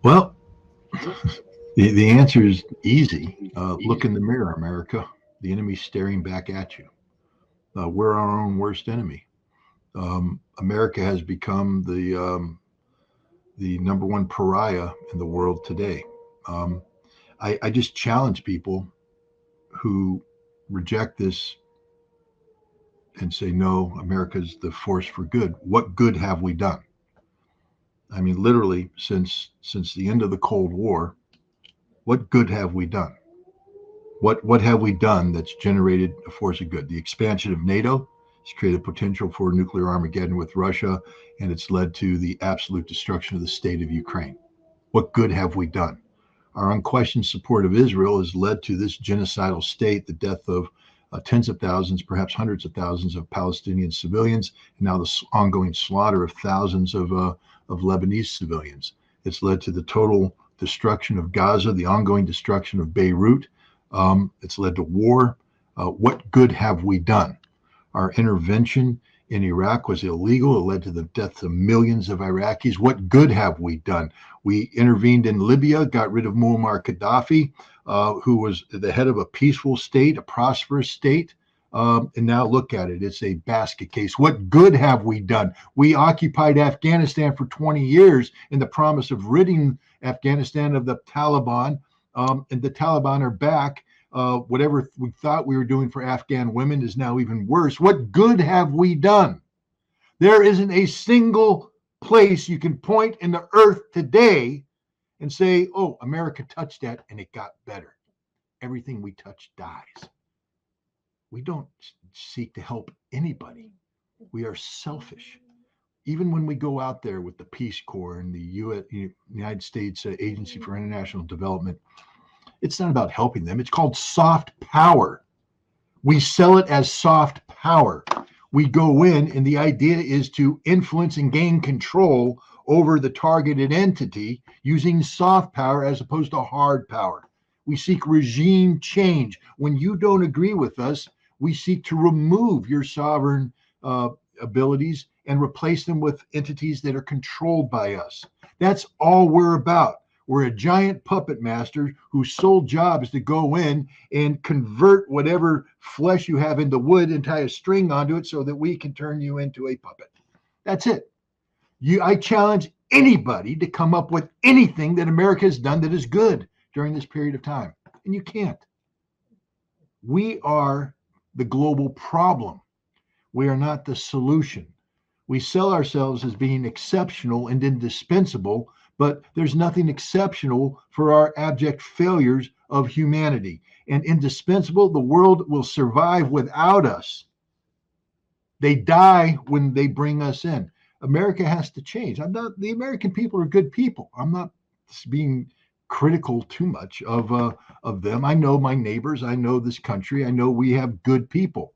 Well, the answer is easy. Look in the mirror, America. The enemy's staring back at you. We're our own worst enemy. America has become the number one pariah in the world today. Um, I just challenge people who reject this and say, no, America's the force for good. What good have we done? I mean, literally, since the end of the Cold War, what good have we done? What have we done that's generated a force of good? The expansion of NATO has created potential for nuclear Armageddon with Russia, and it's led to the absolute destruction of the state of Ukraine. What good have we done? Our unquestioned support of Israel has led to this genocidal state, the death of tens of thousands, perhaps hundreds of thousands of Palestinian civilians, and now the ongoing slaughter of thousands of Lebanese civilians. It's led to the total destruction of Gaza, the ongoing destruction of Beirut. It's led to war. What good have we done? Our intervention in Iraq was illegal. It led to the deaths of millions of Iraqis. What good have we done? We intervened in Libya, got rid of Muammar Gaddafi, who was the head of a peaceful state, a prosperous state. And now look at it. It's a basket case. What good have we done? We occupied Afghanistan for 20 years in the promise of ridding Afghanistan of the Taliban. And the Taliban are back. Whatever we thought we were doing for Afghan women is now even worse. What good have we done? There isn't a single place you can point in the earth today and say, oh, America touched that and it got better. Everything we touch dies. We don't seek to help anybody. We are selfish. Even when we go out there with the Peace Corps and the United States Agency for International Development, it's not about helping them. It's called soft power. We sell it as soft power. We go in, and the idea is to influence and gain control over the targeted entity using soft power as opposed to hard power. We seek regime change. When you don't agree with us, we seek to remove your sovereign abilities and replace them with entities that are controlled by us. That's all we're about. We're a giant puppet master whose sole job is to go in and convert whatever flesh you have into wood and tie a string onto it so that we can turn you into a puppet. That's it. I challenge anybody to come up with anything that America has done that is good during this period of time. And you can't. We are the global problem. We are not the solution. We sell ourselves as being exceptional and indispensable, but there's nothing exceptional for our abject failures of humanity. And indispensable, the world will survive without us. They die when they bring us in. America has to change. The American people are good people. I'm not being critical too much of them. I know my neighbors. I know this country. I know we have good people.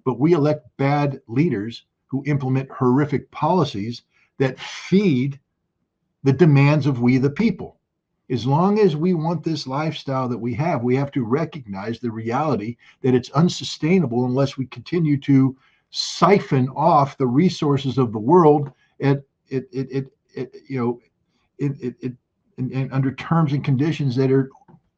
But we elect bad leaders who implement horrific policies that feed the demands of we the people. As long as we want this lifestyle that we have to recognize the reality that it's unsustainable unless we continue to siphon off the resources of the world and under terms and conditions that are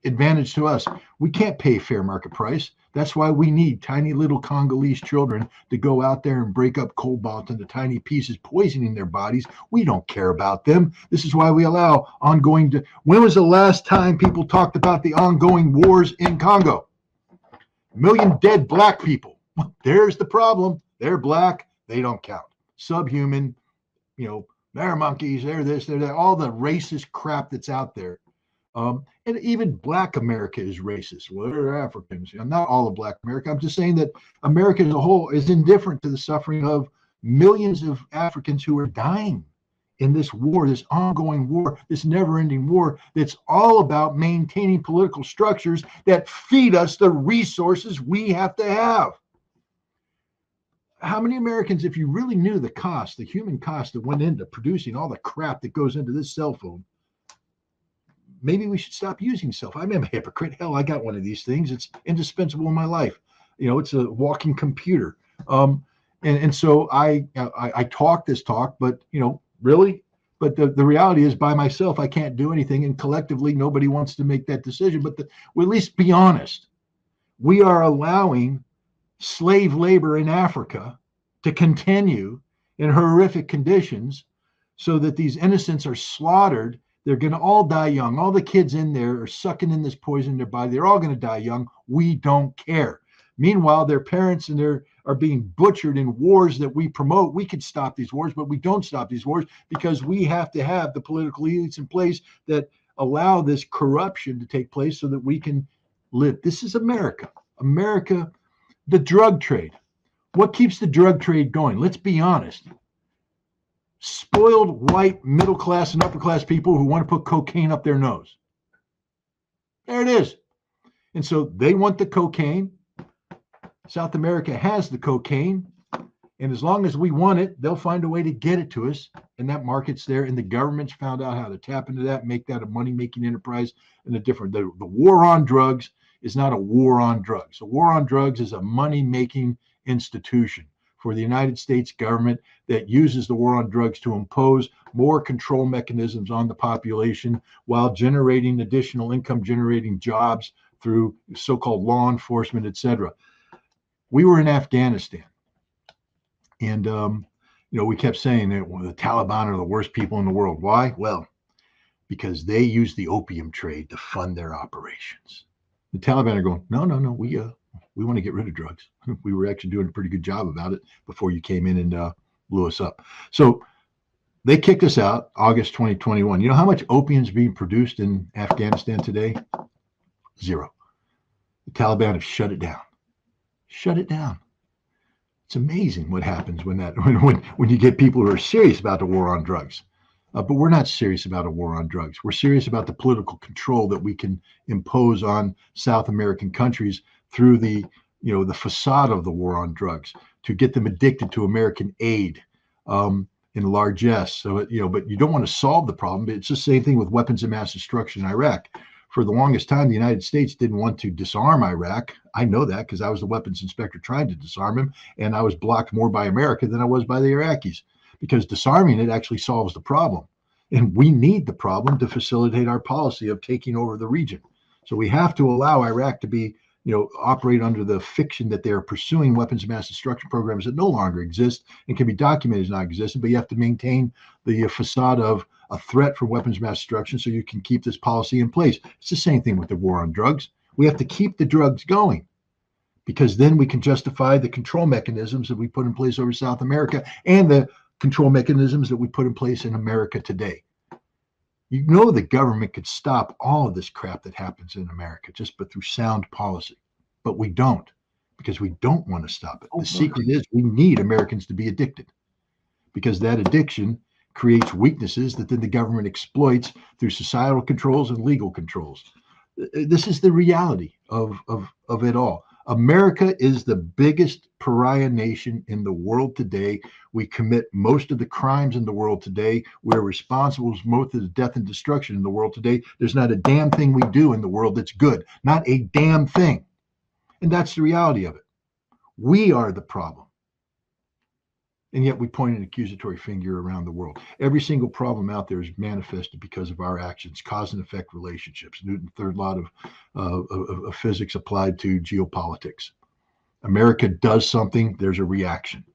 advantage to us. We can't pay fair market price. That's why we need tiny little Congolese children to go out there and break up cobalt into tiny pieces, poisoning their bodies. We don't care about them. This is why we allow ongoing. When was the last time people talked about the ongoing wars in Congo? A million dead black people. There's the problem. They're black. They don't count. Subhuman, they're monkeys. They're this, they're that. All the racist crap that's out there. And even Black America is racist. Well, they're Africans. Not all of Black America. I'm just saying that America as a whole is indifferent to the suffering of millions of Africans who are dying in this war, this ongoing war, this never-ending war that's all about maintaining political structures that feed us the resources we have to have. How many Americans, if you really knew the cost, the human cost that went into producing all the crap that goes into this cell phone, maybe we should stop using cell phone. I'm a hypocrite. Hell, I got one of these things. It's indispensable in my life. It's a walking computer. And so I talk this talk, but really, But the reality is, by myself, I can't do anything. And collectively, nobody wants to make that decision. But well, at least be honest. We are allowing slave labor in Africa to continue in horrific conditions so that these innocents are slaughtered. They're going to all die young. All the kids in there are sucking in this poison in their body. They're all going to die young. We don't care. Meanwhile, their parents and their are being butchered in wars that we promote. We could stop these wars, but we don't stop these wars because we have to have the political elites in place that allow this corruption to take place so that we can live. This is America. America, the drug trade. What keeps the drug trade going? Let's be honest. Spoiled white middle class and upper class people who want to put cocaine up their nose. There it is. And so they want the cocaine. South America has the cocaine. And as long as we want it, they'll find a way to get it to us. And that market's there. And the government's found out how to tap into that, make that a money-making enterprise. And the war on drugs is not a war on drugs. A war on drugs is a money-making institution for the United States government that uses the war on drugs to impose more control mechanisms on the population while generating additional income-generating jobs through so-called law enforcement, etc. We were in Afghanistan, and we kept saying that the Taliban are the worst people in the world. Why? Well, because they use the opium trade to fund their operations. The Taliban are going, no, we want to get rid of drugs. We were actually doing a pretty good job about it before you came in and blew us up. So they kicked us out August 2021. You know how much opium is being produced in Afghanistan today? Zero. The Taliban have shut it down. Shut it down. It's amazing what happens when you get people who are serious about the war on drugs. But we're not serious about a war on drugs. We're serious about the political control that we can impose on South American countries through the facade of the war on drugs to get them addicted to American aid in largesse. So, but you don't want to solve the problem. It's the same thing with weapons of mass destruction in Iraq. For the longest time, the United States didn't want to disarm Iraq. I know that because I was the weapons inspector trying to disarm him, and I was blocked more by America than I was by the Iraqis, because disarming it actually solves the problem. And we need the problem to facilitate our policy of taking over the region. So we have to allow Iraq to be, operate under the fiction that they are pursuing weapons of mass destruction programs that no longer exist and can be documented as not existent, but you have to maintain the facade of a threat for weapons of mass destruction so you can keep this policy in place. It's the same thing with the war on drugs. We have to keep the drugs going because then we can justify the control mechanisms that we put in place over South America and the control mechanisms that we put in place in America today. The government could stop all of this crap that happens in America but through sound policy, but we don't, because we don't want to stop it. The secret is we need Americans to be addicted, because that addiction creates weaknesses that then the government exploits through societal controls and legal controls. This is the reality of it all. America is the biggest pariah nation in the world today. We commit most of the crimes in the world today. We're responsible for most of the death and destruction in the world today. There's not a damn thing we do in the world that's good. Not a damn thing. And that's the reality of it. We are the problem. And yet we point an accusatory finger around the world. Every single problem out there is manifested because of our actions, cause and effect relationships. Newton's third law of physics applied to geopolitics. America does something, there's a reaction.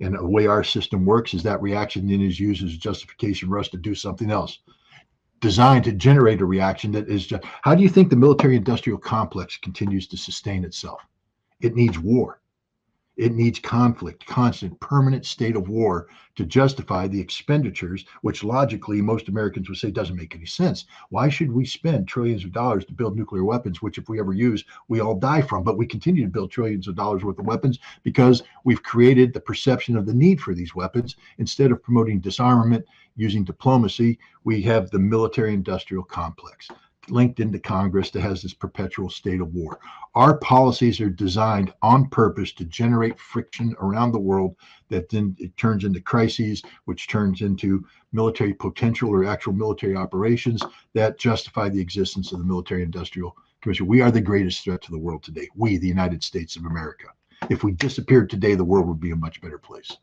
And the way our system works is that reaction then is used as justification for us to do something else, designed to generate a reaction that is just. How do you think the military-industrial complex continues to sustain itself? It needs war. It needs conflict, constant, permanent state of war to justify the expenditures, which logically most Americans would say doesn't make any sense. Why should we spend trillions of dollars to build nuclear weapons, which if we ever use, we all die from? But we continue to build trillions of dollars worth of weapons because we've created the perception of the need for these weapons. Instead of promoting disarmament using diplomacy, we have the military-industrial complex linked into Congress that has this perpetual state of war. Our policies are designed on purpose to generate friction around the world that then it turns into crises, which turns into military potential or actual military operations that justify the existence of the military-industrial commission. We are the greatest threat to the world today. We, the United States of America. If we disappeared today, the world would be a much better place.